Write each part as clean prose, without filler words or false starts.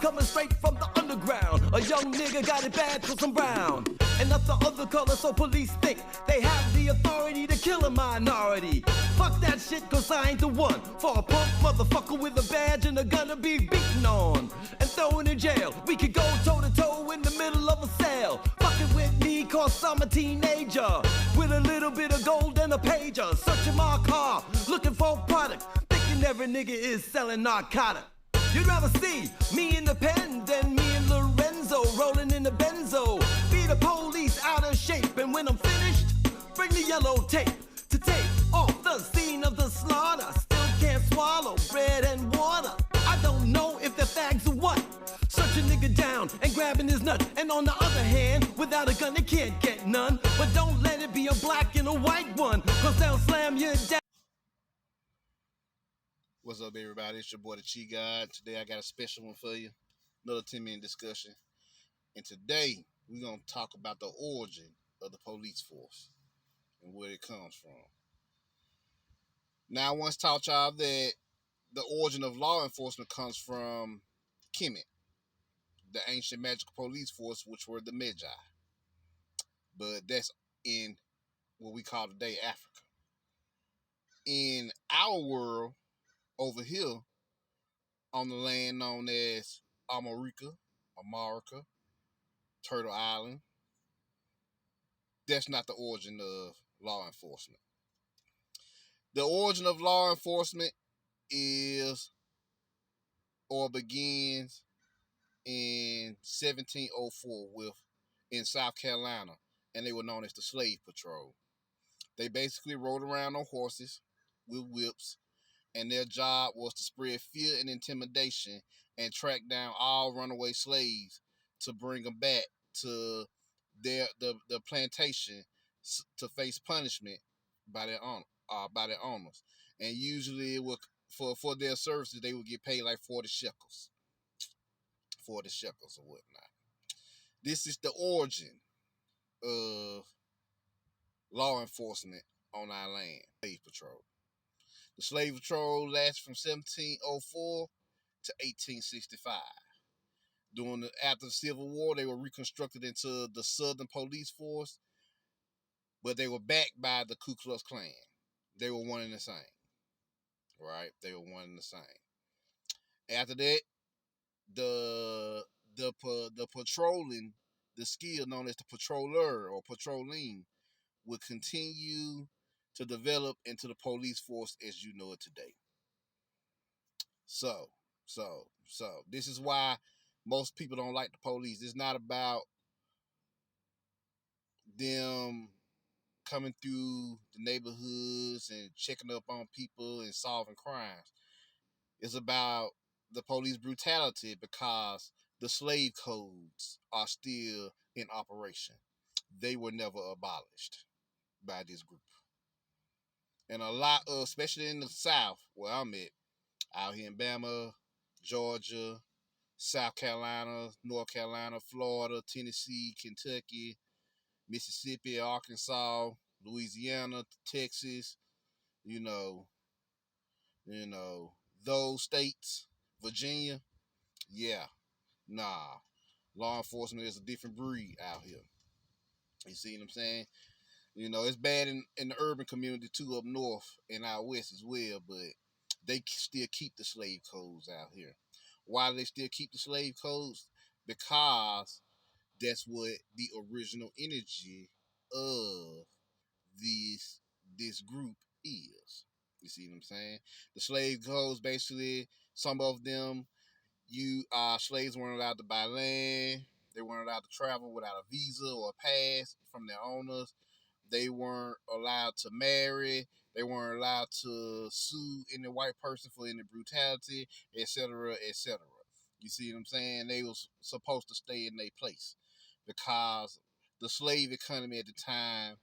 coming straight from the underground. A young nigga got it bad cause I'm brown. And not the other color, so police think they have the authority to kill a minority. Fuck that shit cause I ain't the one for a punk motherfucker with a badge and a gun to be beaten on and thrown in jail. We could go toe to toe in the middle of a cell. Fucking with me cause I'm a teenager with a little bit of gold and a pager. Searching my car, looking for a product, thinking every nigga is selling narcotic. You'd rather see me in the pen than me and Lorenzo rolling in the benzo. Be the police out of shape, and when I'm finished, bring the yellow tape to take off the scene of the slaughter. Still can't swallow bread and water. I don't know if they're fags or what. Search a nigga down and grabbing his nut. And on the other hand, without a gun they can't get none. But don't let it be a black and a white one, cause they'll slam you down. What's up, everybody? It's your boy, the Chi God. Today I got a special one for you. Another 10-minute discussion. And today we're going to talk about the origin of the police force and where it comes from. Now, I once taught y'all that the origin of law enforcement comes from Kemet, the ancient magical police force, which were the Magi. But that's in what we call today Africa. In our world, over here, on the land known as America, Turtle Island, that's not the origin of law enforcement. The origin of law enforcement is or begins in 1704 in South Carolina, and they were known as the Slave Patrol. They basically rode around on horses with whips, and their job was to spread fear and intimidation and track down all runaway slaves to bring them back to the plantation to face punishment by their owners. And usually it would, for their services, they would get paid like 40 shekels or whatnot. This is the origin of law enforcement on our land. Slave Patrol. The Slave Patrol lasted from 1704 to 1865. After the Civil War, they were reconstructed into the Southern Police Force, but they were backed by the Ku Klux Klan. They were one and the same, right? They were one and the same. After that, the patrolling, the skill known as the patroller or patrolling, would continue to develop into the police force as you know it today. So this is why most people don't like the police. It's not about them coming through the neighborhoods and checking up on people and solving crimes. It's about the police brutality because the slave codes are still in operation. They were never abolished by this group. And a lot of, especially in the South, where I'm at, out here in Bama, Georgia, South Carolina, North Carolina, Florida, Tennessee, Kentucky, Mississippi, Arkansas, Louisiana, Texas, those states, Virginia, law enforcement is a different breed out here. You see what I'm saying? It's bad in the urban community too, up north and out west as well, but they still keep the slave codes out here. Why do they still keep the slave codes? Because that's what the original energy of this group is. You see what I'm saying? The slave codes, basically, some of them, slaves weren't allowed to buy land. They weren't allowed to travel without a visa or a pass from their owners. They weren't allowed to marry. They weren't allowed to sue any white person for any brutality, etc., etc. You see what I'm saying? They was supposed to stay in their place because the slave economy at the time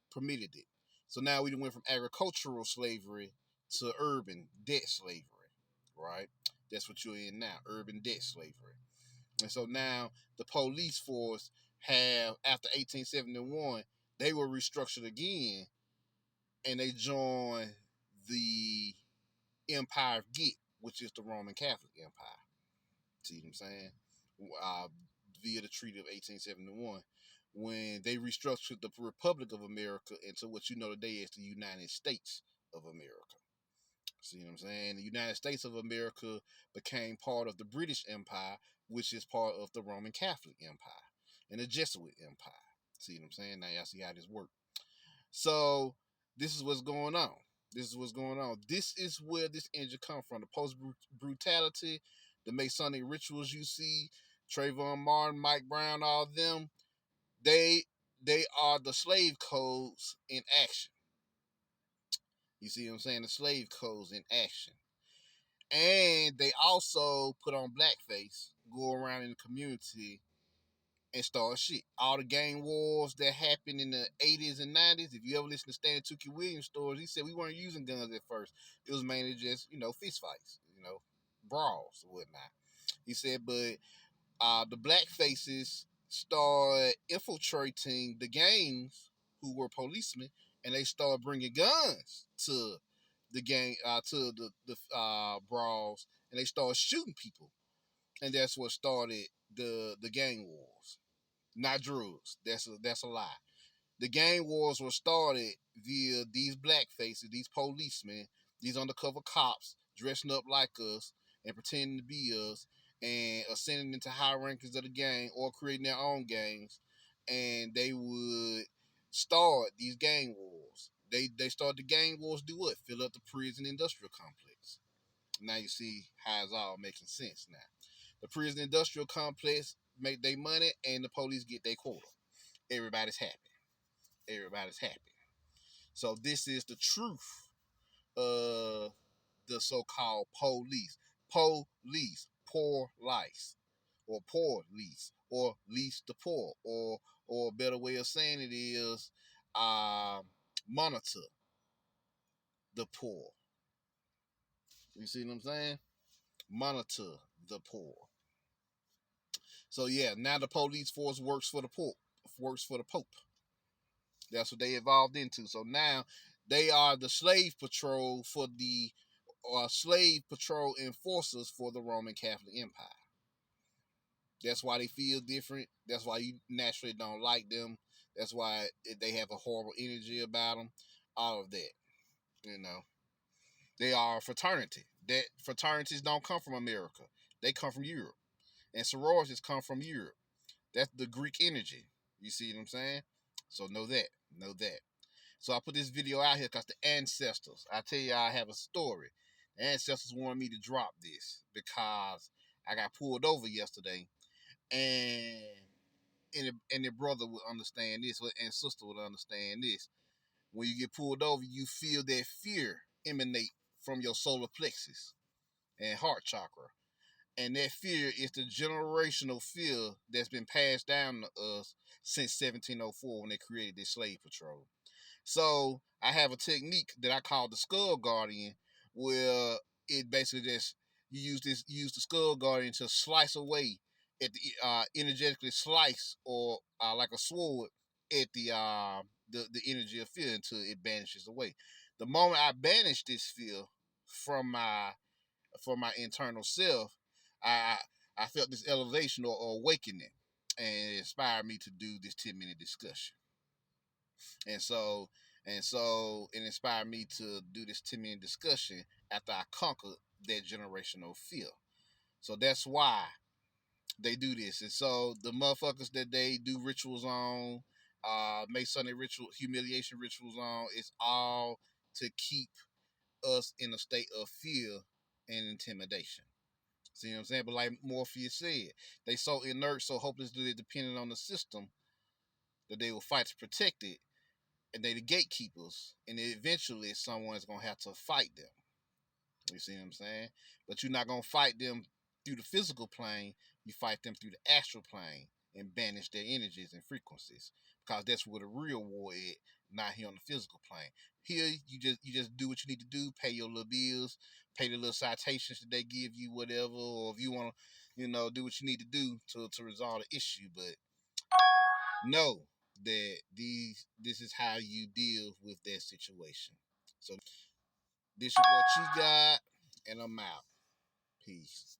permitted it. So now we went from agricultural slavery to urban debt slavery, right? That's what you're in now, urban debt slavery. And so now the police force after 1871, they were restructured again, and they joined the Empire of Git, which is the Roman Catholic Empire See what I'm saying? Uh, via the Treaty of 1871, when they restructured the Republic of America into what you know today as the United States of America. See what I'm saying? The United States of America became part of the British Empire, which is part of the Roman Catholic Empire and the Jesuit Empire. See what I'm saying? Now y'all see how this works. So this is what's going on. This is what's going on. This is where this engine come from. The post brutality, the Masonic rituals you see, Trayvon Martin, Mike Brown, all of them, they are the slave codes in action. You see what I'm saying? The slave codes in action. And they also put on blackface, go around in the community and start shit. All the gang wars that happened in the 80s and 90s, if you ever listen to Stanley Tookie Williams stories, he said we weren't using guns at first. It was mainly just, fist fights, brawls or whatnot. He said, but the black faces started infiltrating the gangs who were policemen, and they started bringing guns to the gang, to the brawls, and they started shooting people, and that's what started the gang wars. Not drugs. That's a lie. The gang wars were started via these black faces, these policemen, these undercover cops dressing up like us and pretending to be us and ascending into high rankings of the gang or creating their own gangs, and they would start these gang wars. They start the gang wars. Do what? Fill up the prison industrial complex. Now you see how it's all making sense now. The prison industrial complex make their money and the police get their quota. Everybody's happy. Everybody's happy. So this is the truth of the so-called police. Police, poor lice, or poor lease, or lease the poor, or a better way of saying it is monitor the poor. You see what I'm saying? Monitor the poor. So yeah, now the police force works for the Pope. Works for the Pope. That's what they evolved into. So now they are the slave patrol for the slave patrol enforcers for the Roman Catholic Empire. That's why they feel different. That's why you naturally don't like them. That's why they have a horrible energy about them. All of that, They are a fraternity. That fraternities don't come from America. They come from Europe. And sororities come from Europe. That's the Greek energy. You see what I'm saying? So know that. Know that. So I put this video out here because the ancestors, I tell you, I have a story. The ancestors wanted me to drop this because I got pulled over yesterday, and the brother would understand this, and sister would understand this. When you get pulled over, you feel that fear emanate from your solar plexus and heart chakra. And that fear is the generational fear that's been passed down to us since 1704 when they created this slave patrol. So I have a technique that I call the Skull Guardian, where it basically just use the Skull Guardian to slice away at the energetically slice or like a sword at the energy of fear until it vanishes away. The moment I banish this fear from my internal self, I I felt this elevation or awakening, and it inspired me to do this 10-minute discussion. And so it inspired me to do this 10-minute discussion after I conquered that generational fear. So that's why they do this. And so the motherfuckers that they do rituals on, Masonic ritual, humiliation rituals on, it's all to keep us in a state of fear and intimidation. See what I'm saying? But like Morpheus said, they so inert, so hopeless that they're dependent on the system that they will fight to protect it, and they the gatekeepers, and eventually someone's gonna have to fight them. You see what I'm saying? But you're not gonna fight them through the physical plane. You fight them through the astral plane and banish their energies and frequencies, because that's where the real war is, not here on the physical plane. Here, you just do what you need to do, pay your little bills, pay the little citations that they give you, whatever, or if you want to, do what you need to do to resolve the issue. But know that this is how you deal with that situation. So this is what you got, and I'm out. Peace.